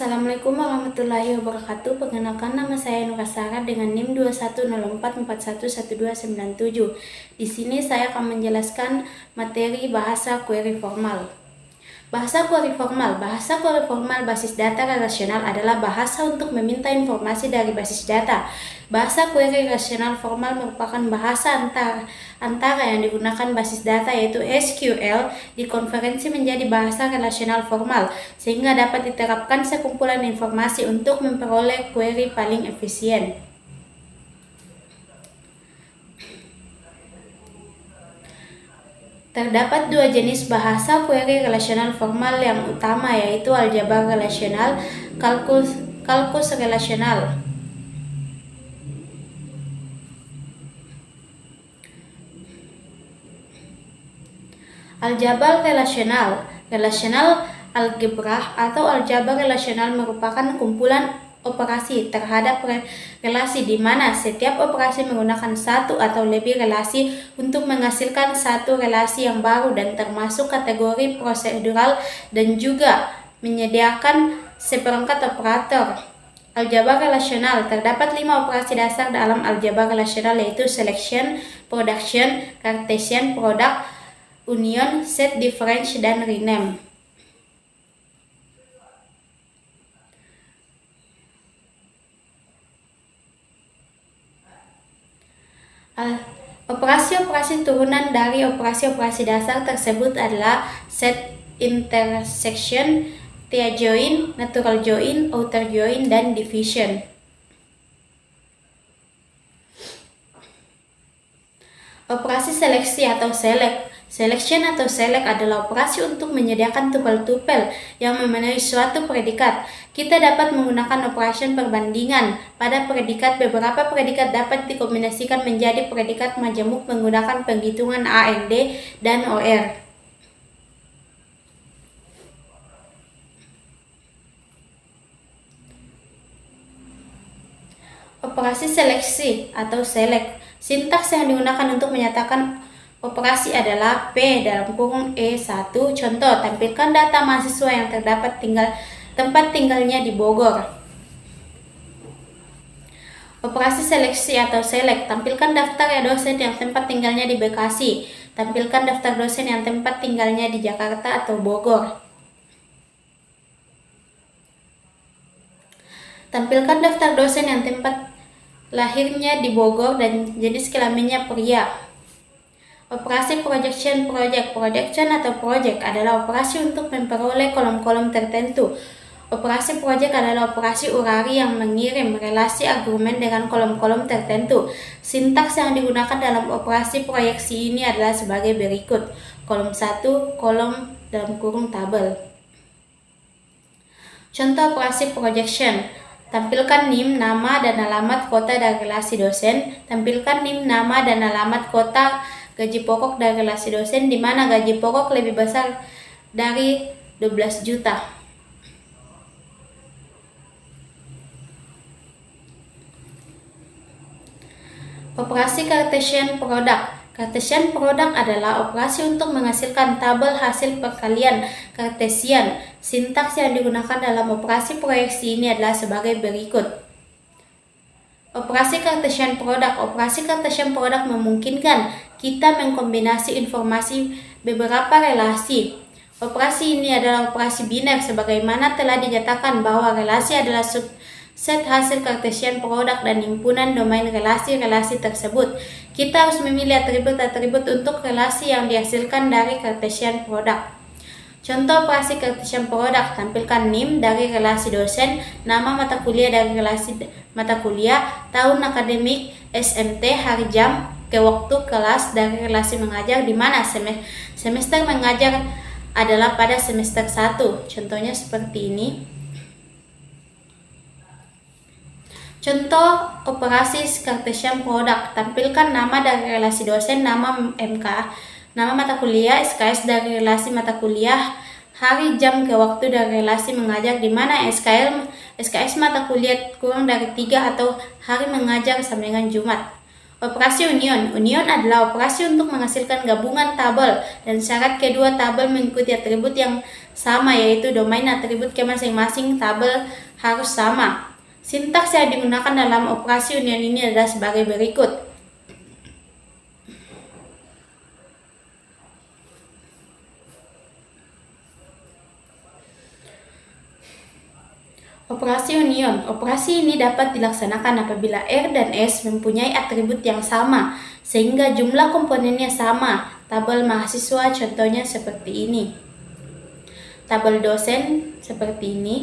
Assalamualaikum warahmatullahi wabarakatuh. Perkenalkan, nama saya Nura Sarah dengan NIM 2104411297. Di sini saya akan menjelaskan materi bahasa query formal. Bahasa query formal basis data relasional adalah bahasa untuk meminta informasi dari basis data. Bahasa query relasional formal merupakan bahasa antara yang digunakan basis data yaitu SQL dikonversi menjadi bahasa relasional formal sehingga dapat diterapkan sekumpulan informasi untuk memperoleh query paling efisien. Terdapat dua jenis bahasa query relasional formal yang utama, yaitu aljabar relasional, kalkulus relasional. Aljabar relasional algebrah atau aljabar relasional merupakan kumpulan operasi terhadap relasi di mana setiap operasi menggunakan satu atau lebih relasi untuk menghasilkan satu relasi yang baru dan termasuk kategori prosedural dan juga menyediakan seperangkat operator. Aljabar relasional terdapat 5 operasi dasar dalam aljabar relasional yaitu selection, production, Cartesian, product, union, set, difference, dan rename. Operasi-operasi turunan dari operasi-operasi dasar tersebut adalah set, intersection, tie join, natural join, outer join, dan division. Operasi seleksi atau select. Selection atau select adalah operasi untuk menyediakan tupel-tupel yang memenuhi suatu predikat. Kita dapat menggunakan operasi perbandingan pada predikat. Beberapa predikat dapat dikombinasikan menjadi predikat majemuk menggunakan penghitungan AND dan OR. Operasi seleksi atau select. Sintaks yang digunakan untuk menyatakan operasi adalah P(E1). Contoh, tampilkan data mahasiswa yang terdapat tempat tinggalnya di Bogor. Operasi seleksi atau select. Tampilkan daftar dosen yang tempat tinggalnya di Bekasi. Tampilkan daftar dosen yang tempat tinggalnya di Jakarta atau Bogor. Tampilkan daftar dosen yang tempat lahirnya di Bogor dan jenis kelaminnya pria. Operasi projection atau project adalah operasi untuk memperoleh kolom-kolom tertentu. Operasi project adalah operasi urari yang mengirim relasi argumen dengan kolom-kolom tertentu. Sintaks yang digunakan dalam operasi proyeksi ini adalah sebagai berikut. Kolom 1, kolom dalam kurung tabel. Contoh operasi projection. Tampilkan NIM, nama dan alamat kota dari relasi dosen. Tampilkan NIM, nama dan alamat kota gaji pokok dari relasi dosen di mana gaji pokok lebih besar dari 12 juta. Operasi Cartesian product. Cartesian product adalah operasi untuk menghasilkan tabel hasil perkalian Cartesian. Sintaks yang digunakan dalam operasi proyeksi ini adalah sebagai berikut. Operasi Cartesian product. Operasi Cartesian product memungkinkan kita mengkombinasi informasi beberapa relasi. Operasi ini adalah operasi biner sebagaimana telah dinyatakan bahwa relasi adalah subset hasil Cartesian product dan himpunan domain relasi-relasi tersebut. Kita harus memilih atribut-atribut untuk relasi yang dihasilkan dari Cartesian product. Contoh operasi Cartesian product. Tampilkan NIM dari relasi dosen, nama mata kuliah dari relasi mata kuliah, tahun akademik, SMT, hari jam, ke waktu kelas dari relasi mengajar di mana semester mengajar adalah pada semester 1. Contohnya seperti ini. Contoh operasi Cartesian product. Tampilkan nama dari relasi dosen, nama MK, nama mata kuliah, SKS dari relasi mata kuliah, hari jam ke waktu dari relasi mengajar di mana SKS mata kuliah kurang dari 3 atau hari mengajar sampai dengan Jumat. Operasi union. Union adalah operasi untuk menghasilkan gabungan tabel dan syarat kedua tabel mengikuti atribut yang sama, yaitu domain atribut ke masing-masing tabel harus sama. Sintaks yang digunakan dalam operasi union ini adalah sebagai berikut. Operasi union. Operasi ini dapat dilaksanakan apabila R dan S mempunyai atribut yang sama, sehingga jumlah komponennya sama. Tabel mahasiswa contohnya seperti ini. Tabel dosen seperti ini.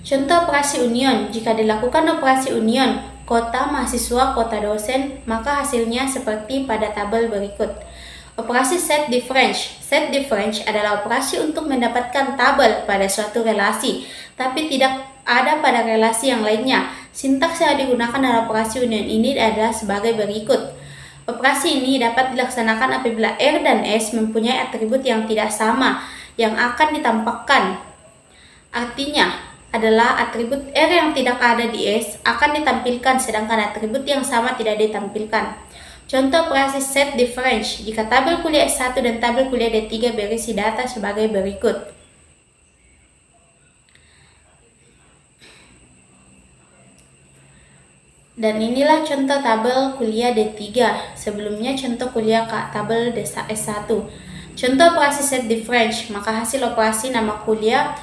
Contoh operasi union. Jika dilakukan operasi union, kota mahasiswa, kota dosen, maka hasilnya seperti pada tabel berikut. Operasi set difference. Set difference adalah operasi untuk mendapatkan tabel pada suatu relasi, tapi tidak ada pada relasi yang lainnya. Sintaks yang digunakan dalam operasi union ini adalah sebagai berikut. Operasi ini dapat dilaksanakan apabila R dan S mempunyai atribut yang tidak sama yang akan ditampakkan. Artinya adalah atribut R yang tidak ada di S akan ditampilkan, sedangkan atribut yang sama tidak ditampilkan. Contoh operasi set difference jika tabel kuliah S1 dan tabel kuliah D3 berisi data sebagai berikut. Dan inilah contoh tabel kuliah D3. Sebelumnya contoh kuliah tabel S1. Contoh operasi set difference, maka hasil operasi nama kuliah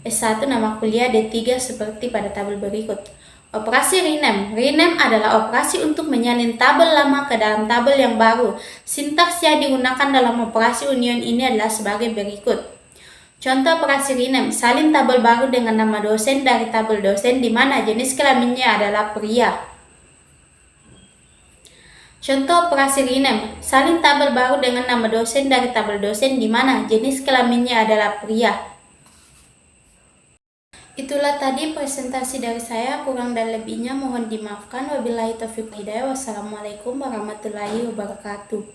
S1 nama kuliah D3 seperti pada tabel berikut. Operasi rename. Rename adalah operasi untuk menyalin tabel lama ke dalam tabel yang baru. Sintaks yang digunakan dalam operasi union ini adalah sebagai berikut. Contoh operasi rename, salin tabel baru dengan nama dosen dari tabel dosen di mana jenis kelaminnya adalah pria. Contoh operasi rename, salin tabel baru dengan nama dosen dari tabel dosen di mana jenis kelaminnya adalah pria. Itulah tadi presentasi dari saya, kurang dan lebihnya mohon dimaafkan. Wabillahi taufiq hidayah. Wassalamualaikum warahmatullahi wabarakatuh.